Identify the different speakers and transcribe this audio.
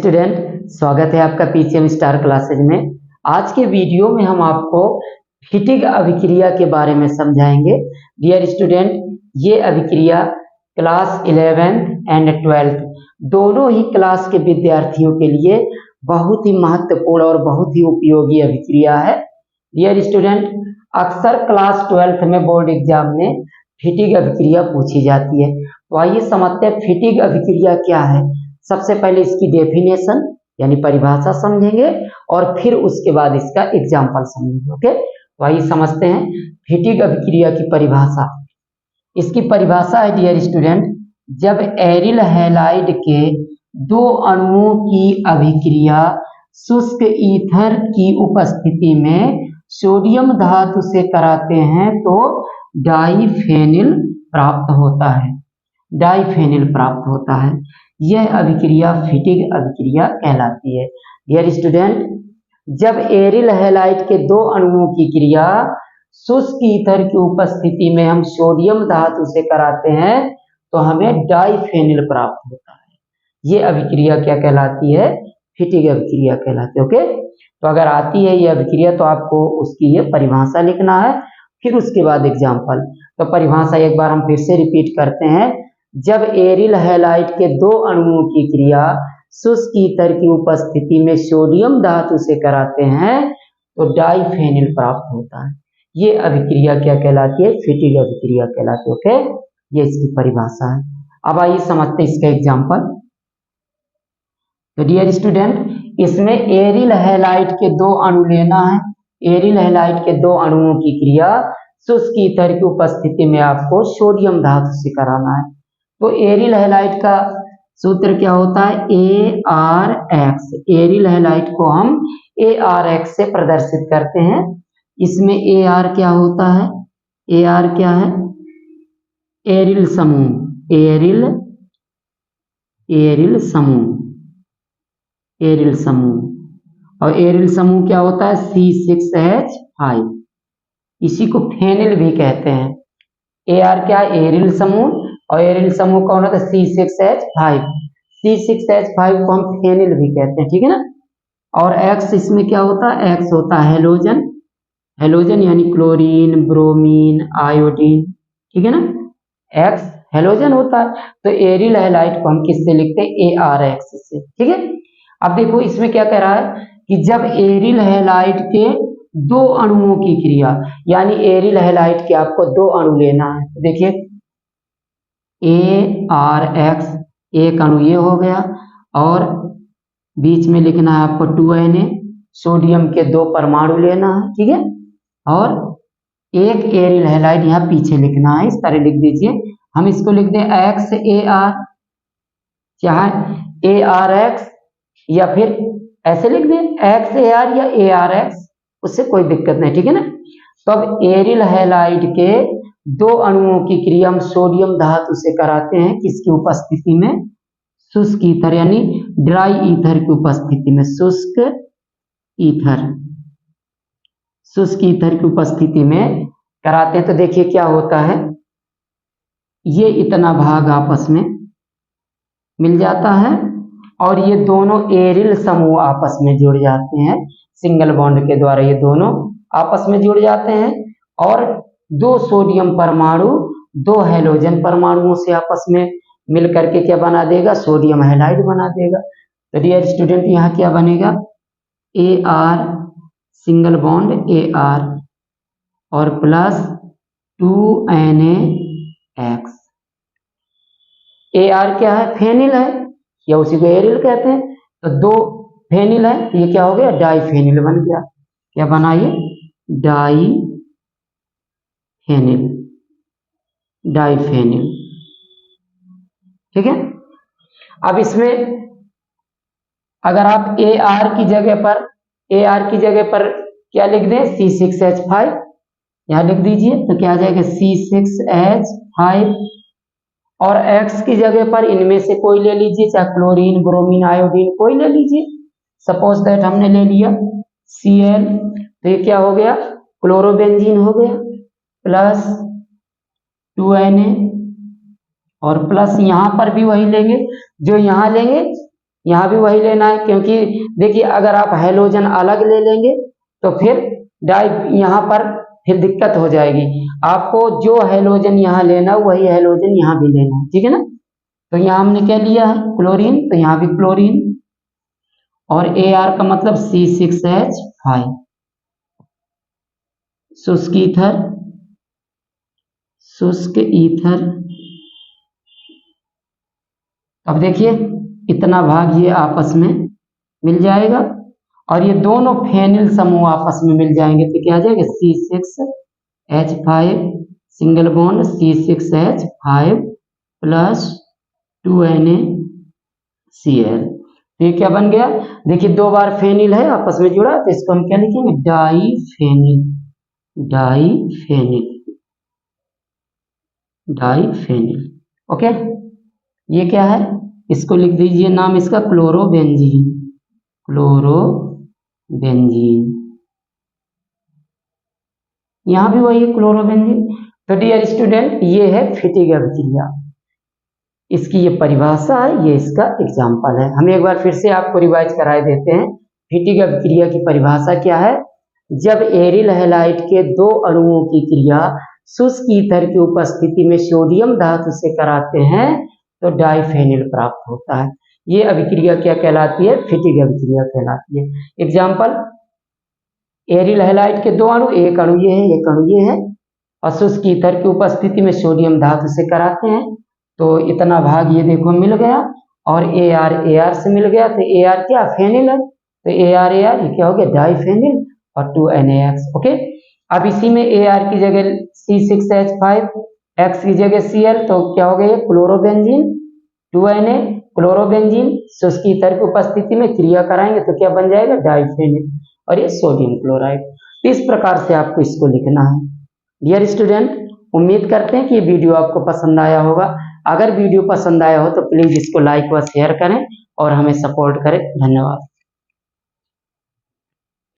Speaker 1: Student, स्वागत है आपका पीसीएम स्टार क्लासेज में। आज के वीडियो में हम आपको फिटिग अभिक्रिया के बारे में समझाएंगे। डियर स्टूडेंट, ये अभिक्रिया क्लास 11th एंड 12th दोनों ही क्लास के विद्यार्थियों के लिए बहुत ही महत्वपूर्ण और बहुत ही उपयोगी अभिक्रिया है। डियर स्टूडेंट, अक्सर क्लास 12th में बोर्ड एग्जाम में फिटिग अभिक्रिया पूछी जाती है। तो आइए समझते हैं फिटिग अभिक्रिया क्या है। सबसे पहले इसकी डेफिनेशन यानी परिभाषा समझेंगे और फिर उसके बाद इसका एग्जाम्पल समझेंगे। ओके, तो आइए समझते हैं फिटिग अभिक्रिया की परिभाषा। इसकी परिभाषा है डियर स्टूडेंट, जब एरिल हैलाइड के दो अणुओं की अभिक्रिया शुष्क ईथर की उपस्थिति में सोडियम धातु से कराते हैं तो डाइफेनिल प्राप्त होता है। डाइफेनिल प्राप्त होता है। यह अभिक्रिया फिटिग अभिक्रिया कहलाती है। डियर स्टूडेंट, जब एरिल हैलाइड के दो अणुओं की क्रिया शुष्क ईथर की उपस्थिति में हम सोडियम धातु से कराते हैं तो हमें डाइफेनिल प्राप्त होता है। ये अभिक्रिया क्या कहलाती है? फिटिग अभिक्रिया कहलाती है। ओके, तो अगर आती है ये अभिक्रिया तो आपको उसकी ये परिभाषा लिखना है, फिर उसके बाद एग्जाम्पल। तो परिभाषा एक बार हम फिर से रिपीट करते हैं। जब एरिल हैलाइड के दो अणुओं की क्रिया शुष्क ईथर की उपस्थिति में सोडियम धातु से कराते हैं तो डाइफेनिल प्राप्त होता है। ये अभिक्रिया क्या कहलाती है? फिटिग अभिक्रिया कहलाती है। ओके, ये इसकी परिभाषा है। अब आइए समझते हैं इसका एग्जाम्पल। तो डियर स्टूडेंट, इसमें एरिल हैलाइड के दो अणु लेना है। एरिल हैलाइड के दो अणुओं की क्रिया शुष्क ईथर की उपस्थिति में आपको सोडियम धातु से कराना है। तो एरिल हैलाइड का सूत्र क्या होता है? ArX। एरिल हैलाइड को हम ArX से प्रदर्शित करते हैं। इसमें Ar क्या होता है? Ar क्या है? एरिल समूह। एरिल समूह। और एरिल समूह क्या होता है? C6H5। इसी को फेनिल भी कहते हैं। Ar क्या है? एरिल समूह, और एरिल समूह कौन होता है? C6H5। C6H5 को हम फेनिल भी कहते हैं, ठीक है ना। और X इसमें क्या होता है? X होता है हेलोजन। हेलोजन यानी क्लोरीन, ब्रोमीन, आयोडीन, ठीक है ना। X हेलोजन होता है। तो एरिल हैलाइड को हम किससे लिखते हैं? ArX से, ठीक है। अब देखो इसमें क्या कह रहा है कि जब एरिल हैलाइड के दो अणुओं की क्रिया, यानी एरिल हैलाइड के आपको दो अणु लेना है। देखिए ArX, एक अणु ये हो गया, और बीच में लिखना है आपको 2Na, सोडियम के दो परमाणु लेना है, ठीक है। और एक एरिल हैलाइड यहाँ पीछे लिखना है, इस तरह लिख दीजिए। हम इसको लिख दें XAR, चाहे ArX या फिर ऐसे लिख दें XAR या ArX, उससे कोई दिक्कत नहीं, ठीक है ना। तो अब एरिल हैलाइड के दो अणुओं की क्रिया हम सोडियम धातु से कराते हैं किसकी उपस्थिति में? शुष्क ईथर यानी ड्राई ईथर की उपस्थिति में। शुष्क ईथर की उपस्थिति में कराते हैं तो देखिए क्या होता है, ये इतना भाग आपस में मिल जाता है और ये दोनों एरिल समूह आपस में जुड़ जाते हैं सिंगल बॉन्ड के द्वारा। ये दोनों आपस में जुड़ जाते हैं और दो सोडियम परमाणु दो हैलोजन परमाणुओं से आपस में मिल करके क्या बना देगा? सोडियम हैलाइड बना देगा। तो डियर स्टूडेंट, यहाँ क्या बनेगा? Ar सिंगल बॉन्ड Ar और प्लस 2NaX। Ar क्या है? फेनिल है, या उसी को एरिल कहते हैं। तो दो फेनिल है तो ये क्या हो गया? डाइफेनिल बन गया। क्या बना ये? डाइफेनिल, ठीक है। अब इसमें अगर आप AR की जगह पर क्या लिख दें? C6H5 यहां लिख दीजिए तो क्या आ जाएगा? C6H5। और X की जगह पर इनमें से कोई ले लीजिए, चाहे क्लोरीन, ब्रोमीन, आयोडीन कोई ले लीजिए। सपोज दैट हमने ले लिया Cl, तो ये क्या हो गया? क्लोरोबेंजीन हो गया, प्लस 2Na, और प्लस यहां पर भी वही लेंगे जो यहां लेंगे, यहाँ भी वही लेना है, क्योंकि देखिए अगर आप हैलोजन अलग ले लेंगे तो फिर डाई यहाँ पर फिर दिक्कत हो जाएगी। आपको जो हैलोजन यहाँ लेना वही हैलोजन यहाँ भी लेना है, ठीक है ना। तो यहाँ हमने क्या लिया है, क्लोरीन, तो यहाँ भी क्लोरीन, और Ar का मतलब C6H5, शुष्क ईथर, शुष्क ईथर। अब देखिए इतना भाग ये आपस में मिल जाएगा, और ये दोनों फेनिल समूह आपस में मिल जाएंगे, तो क्या आ जाएगा C6H5 single bond C6H5 plus 2NaCl। तो ये क्या बन गया, देखिए दो बार फेनिल है आपस में जुड़ा, तो इसको हम क्या लिखेंगे, डाईफेनिल, डाईफेनिल, डाईफेनिल। ओके, ये क्या है, इसको लिख दीजिए नाम इसका क्लोरोबेंजीन, क्लोरोबेंजीन। यहां भी वही है क्लोरोबेंजीन। तो डियर स्टूडेंट ये है फिटिग अभिक्रिया, इसकी ये परिभाषा है, ये इसका एग्जाम्पल है। हम एक बार फिर से आपको रिवाइज कराए देते हैं। फिटिग अभिक्रिया की परिभाषा क्या है, जब एरिल हैलाइड के दो अणुओं की क्रिया शुष्क ईथर की उपस्थिति में सोडियम धातु से कराते हैं तो डाईफेनिल प्राप्त होता है। ये अभिक्रिया क्या कहलाती है, फिटिग अभिक्रिया कहलाती है। एग्जाम्पल, एरिल हैलाइड के दो अणु, एक अणु ये है, एक अणु ये है, और शुष्क ईथर की उपस्थिति में सोडियम धातु से कराते हैं, तो इतना भाग ये देखो मिल गया, और Ar से मिल गया, तो Ar क्या फेनिल है, तो Ar ये क्या हो गया, डाईफेनिल, और 2NaX। ओके, अब इसी में Ar की जगह C6H5, X की जगह Cl, तो क्या हो गया, क्लोरोबेंजीन, 2Na, क्लोरोबेंजीन शुष्क ईथर की उपस्थिति में क्रिया कराएंगे तो क्या बन जाएगा, डाईफेनिल, और ये सोडियम क्लोराइड। इस प्रकार से आपको इसको लिखना है। डियर स्टूडेंट, उम्मीद करते हैं कि ये वीडियो आपको पसंद आया होगा। अगर वीडियो पसंद आया हो तो प्लीज इसको लाइक व शेयर करें और हमें सपोर्ट करें। धन्यवाद।